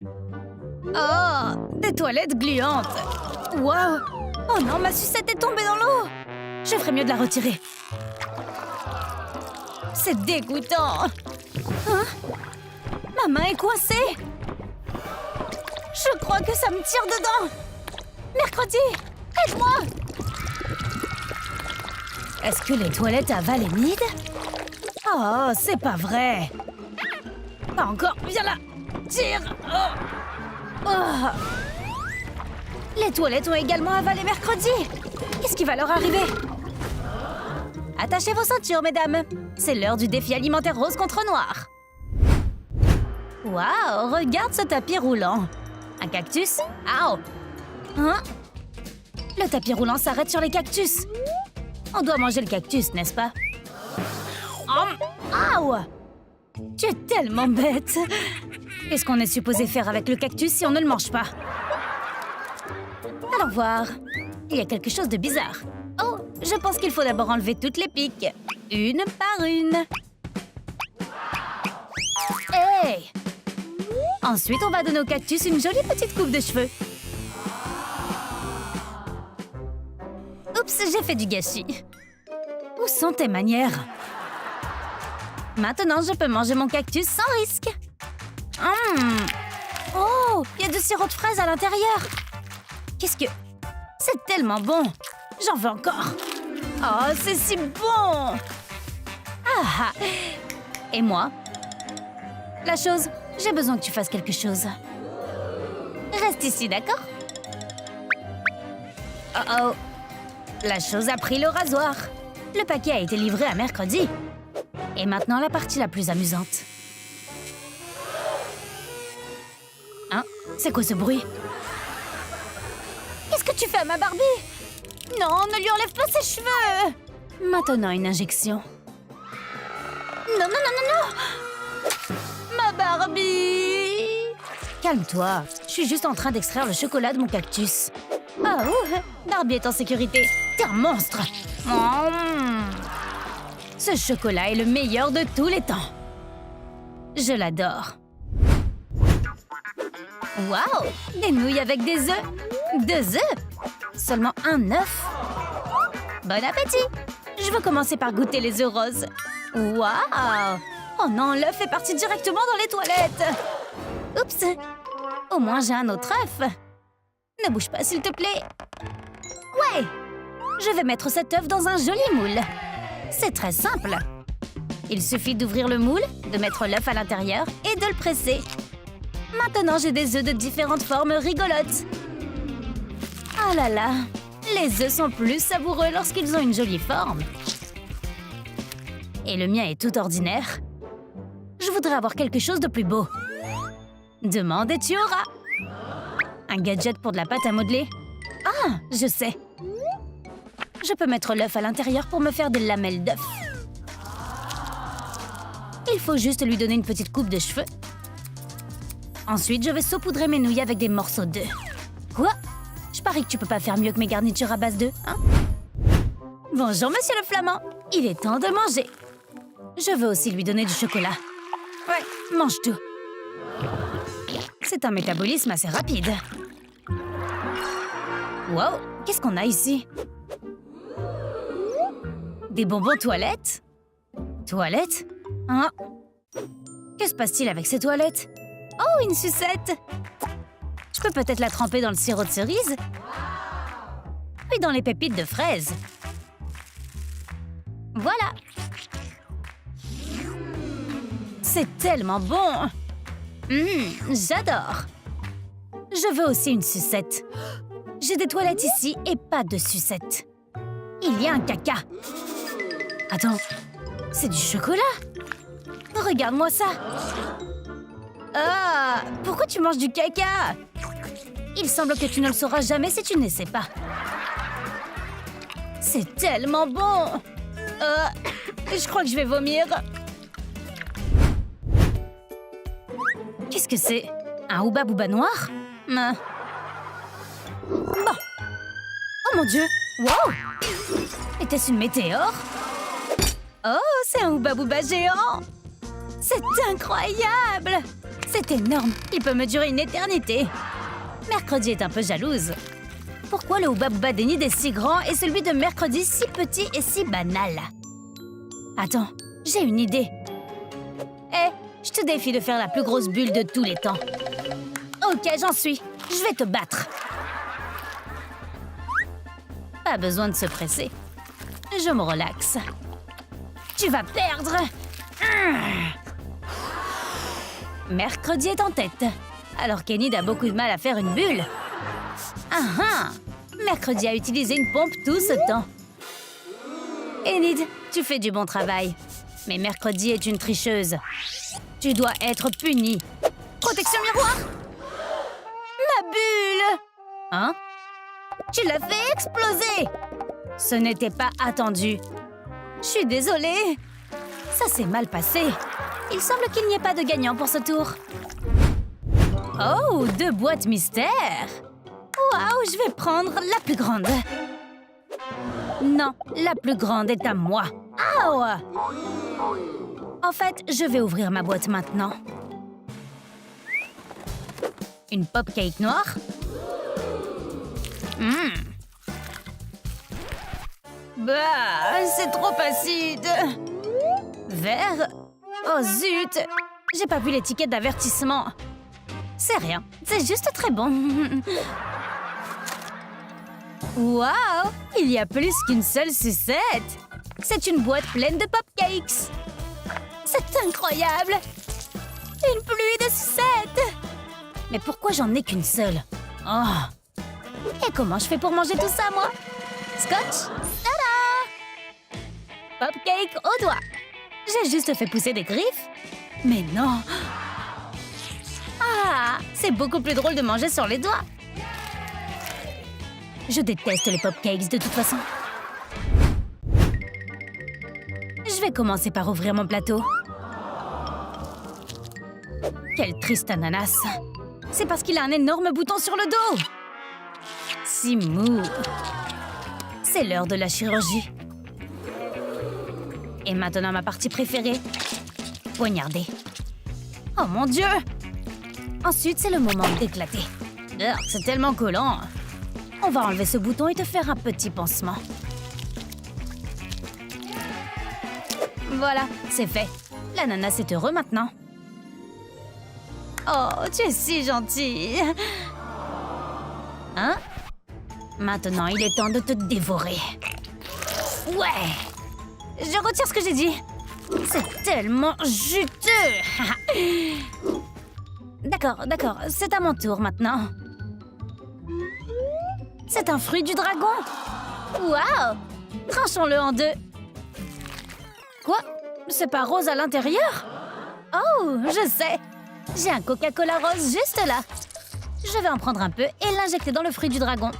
Oh, des toilettes gluantes. Wow. Oh non, ma sucette est tombée dans l'eau. Je ferais mieux de la retirer. C'est dégoûtant. Hein? Ma main est coincée. Je crois que ça me tire dedans. Mercredi, aide-moi. Est-ce que les toilettes à Valénide? Oh, c'est pas vrai. Pas encore, viens là. Tire. Oh. Oh. Les toilettes ont également avalé mercredi. Qu'est-ce qui va leur arriver? Attachez vos ceintures, mesdames. C'est l'heure du défi alimentaire rose contre noir. Waouh, regarde ce tapis roulant. Un cactus? Aouh! Hein? Le tapis roulant s'arrête sur les cactus. On doit manger le cactus, n'est-ce pas? Aouh! Tu es tellement bête. Qu'est-ce qu'on est supposé faire avec le cactus si on ne le mange pas? Allons voir. Il y a quelque chose de bizarre. Oh, je pense qu'il faut d'abord enlever toutes les piques. Une par une. Hey! Ensuite, on va donner au cactus une jolie petite coupe de cheveux. Oups, j'ai fait du gâchis. Où sont tes manières? Maintenant, je peux manger mon cactus sans risque. Oh, il y a du sirop de fraise à l'intérieur. Qu'est-ce que... C'est tellement bon. J'en veux encore. Oh, c'est si bon. Ah. Et moi? La chose, j'ai besoin que tu fasses quelque chose. Reste ici, d'accord? Oh. La chose a pris le rasoir. Le paquet a été livré à mercredi. Et maintenant, la partie la plus amusante. Hein? C'est quoi ce bruit? Qu'est-ce que tu fais à ma Barbie? Non, ne lui enlève pas ses cheveux! Maintenant, une injection. Non, non, non, non, non! Ma Barbie! Calme-toi, je suis juste en train d'extraire le chocolat de mon cactus. Oh, Barbie est en sécurité. T'es un monstre! Ce chocolat est le meilleur de tous les temps. Je l'adore. Waouh! Des nouilles avec des œufs! 2 œufs? Seulement un œuf? Bon appétit! Je veux commencer par goûter les œufs roses. Waouh! Oh non, l'œuf est parti directement dans les toilettes! Oups! Au moins, j'ai un autre œuf. Ne bouge pas, s'il te plaît. Ouais! Je vais mettre cet œuf dans un joli moule. C'est très simple. Il suffit d'ouvrir le moule, de mettre l'œuf à l'intérieur et de le presser. Maintenant, j'ai des œufs de différentes formes rigolotes. Ah là là! Les œufs sont plus savoureux lorsqu'ils ont une jolie forme. Et le mien est tout ordinaire. Je voudrais avoir quelque chose de plus beau. Demande et tu auras. Un gadget pour de la pâte à modeler? Ah, je sais. Je peux mettre l'œuf à l'intérieur pour me faire des lamelles d'œuf. Il faut juste lui donner une petite coupe de cheveux. Ensuite, je vais saupoudrer mes nouilles avec des morceaux d'œufs. Quoi? Je parie que tu peux pas faire mieux que mes garnitures à base d'œufs, hein? Bonjour, monsieur le flamand. Il est temps de manger. Je veux aussi lui donner du chocolat. Ouais, mange tout. C'est un métabolisme assez rapide. Wow, qu'est-ce qu'on a ici? Des bonbons toilettes? Toilettes? Hein? Que se passe-t-il avec ces toilettes? Oh, une sucette! Je peux peut-être la tremper dans le sirop de cerise? Puis dans les pépites de fraises. Voilà! C'est tellement bon! J'adore! Je veux aussi une sucette. J'ai des toilettes ici et pas de sucette. Il y a un caca. Attends, c'est du chocolat? Regarde-moi ça! Ah! Pourquoi tu manges du caca? Il semble que tu ne le sauras jamais si tu n'essaies pas. C'est tellement bon! Je crois que je vais vomir. Qu'est-ce que c'est? Un Hubba Bubba noir? Bon. Oh mon Dieu! Wow! Était-ce une météore? Oh, c'est un Hubba Bubba géant! C'est incroyable! C'est énorme. Il peut me durer une éternité. Mercredi est un peu jalouse. Pourquoi le Hubba Bubba d'Enid est si grand et celui de Mercredi si petit et si banal? Attends, j'ai une idée. Hé, je te défie de faire la plus grosse bulle de tous les temps. Ok, j'en suis. Je vais te battre. Pas besoin de se presser. Je me relaxe. Tu vas perdre. Mercredi est en tête, alors qu'Enid a beaucoup de mal à faire une bulle. Ah ah! Mercredi a utilisé une pompe tout ce temps. Enid, tu fais du bon travail. Mais Mercredi est une tricheuse. Tu dois être punie. Protection miroir! Ma bulle! Hein? Tu l'as fait exploser! Ce n'était pas attendu. Je suis désolée. Ça s'est mal passé. Il semble qu'il n'y ait pas de gagnant pour ce tour. Oh, 2 boîtes mystères! Waouh, je vais prendre la plus grande. Non, la plus grande est à moi. Aouh! En fait, je vais ouvrir ma boîte maintenant. Une pop cake noire. Bah, c'est trop acide. Vert. Oh zut! J'ai pas vu l'étiquette d'avertissement. C'est rien, c'est juste très bon. Waouh! Il y a plus qu'une seule sucette. C'est une boîte pleine de popcakes. C'est incroyable! Une pluie de sucettes! Mais pourquoi j'en ai qu'une seule? Oh! Et comment je fais pour manger tout ça, moi? Scotch? Tada! Popcake au doigt. J'ai juste fait pousser des griffes? Mais non! Ah! C'est beaucoup plus drôle de manger sur les doigts. Je déteste les popcakes de toute façon. Je vais commencer par ouvrir mon plateau. Quel triste ananas. C'est parce qu'il a un énorme bouton sur le dos. Si mou. C'est l'heure de la chirurgie. Et maintenant ma partie préférée. Poignarder. Oh mon Dieu! Ensuite, c'est le moment d'éclater. C'est tellement collant. On va enlever ce bouton et te faire un petit pansement. Voilà, c'est fait. L'ananas est heureux maintenant. Oh, tu es si gentille. Hein? Maintenant, il est temps de te dévorer. Ouais! Je retire ce que j'ai dit. C'est tellement juteux. D'accord, c'est à mon tour maintenant. C'est un fruit du dragon. Waouh! Tranchons-le en 2. Quoi? C'est pas rose à l'intérieur? Oh, je sais. J'ai un Coca-Cola rose juste là. Je vais en prendre un peu et l'injecter dans le fruit du dragon.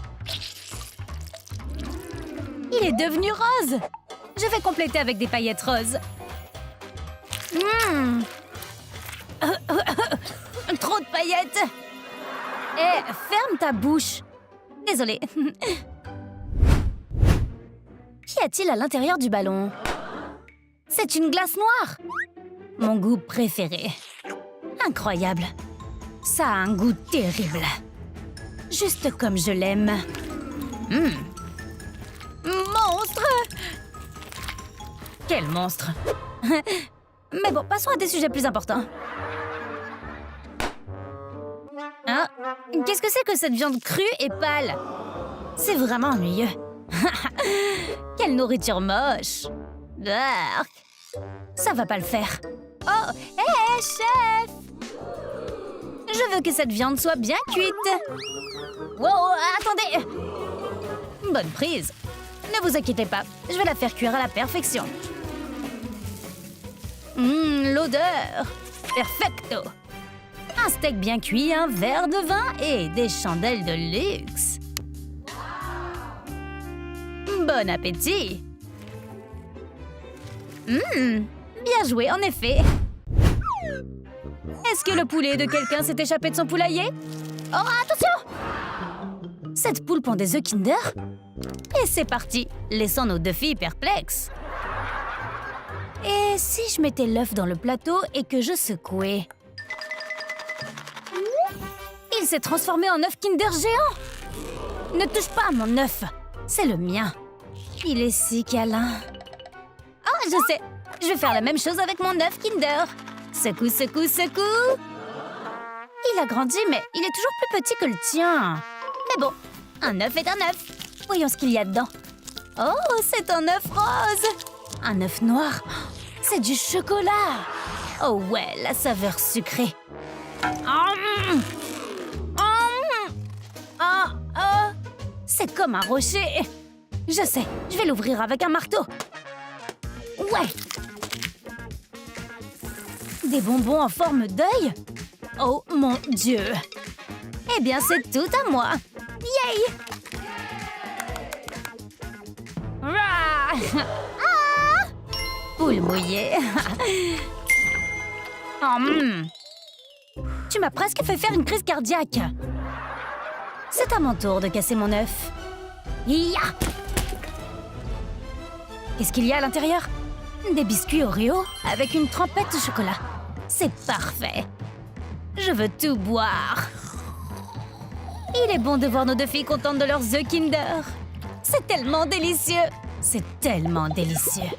Il est devenu rose. Je vais compléter avec des paillettes roses. Trop de paillettes. Eh, ferme ta bouche. Désolée. Qu'y a-t-il à l'intérieur du ballon? C'est une glace noire. Mon goût préféré. Incroyable. Ça a un goût terrible. Juste comme je l'aime. Monstre! Quel monstre! Mais bon, passons à des sujets plus importants. Hein? Qu'est-ce que c'est que cette viande crue et pâle? C'est vraiment ennuyeux. Quelle nourriture moche! Arc. Ça va pas le faire. Oh, hé, chef! Je veux que cette viande soit bien cuite. Wow, attendez! Bonne prise. Ne vous inquiétez pas, je vais la faire cuire à la perfection. L'odeur! Perfecto! Un steak bien cuit, un verre de vin et des chandelles de luxe. Bon appétit! Bien joué, en effet. Est-ce que le poulet de quelqu'un s'est échappé de son poulailler? Oh, attention! Cette poule pond des œufs Kinder? Et c'est parti, laissant nos 2 filles perplexes. Et si je mettais l'œuf dans le plateau et que je secouais? s'est transformé en œuf Kinder géant. Ne touche pas à mon œuf. C'est le mien. Il est si câlin. Ah, je sais. Je vais faire la même chose avec mon œuf Kinder. Secoue, secoue, secoue. Il a grandi, mais il est toujours plus petit que le tien. Mais bon, un œuf est un œuf. Voyons ce qu'il y a dedans. Oh, c'est un œuf rose. Un œuf noir. C'est du chocolat. Oh ouais, la saveur sucrée. C'est comme un rocher. Je sais, je vais l'ouvrir avec un marteau. Ouais. Des bonbons en forme d'œil? Oh mon Dieu. Eh bien, c'est tout à moi. Yay! Ah! Poule mouillée. Tu m'as presque fait faire une crise cardiaque. C'est à mon tour de casser mon œuf. Ya! Qu'est-ce qu'il y a à l'intérieur? Des biscuits Oreo avec une trempette de chocolat. C'est parfait. Je veux tout boire. Il est bon de voir nos deux filles contentes de leurs œufs Kinder. C'est tellement délicieux. C'est tellement délicieux.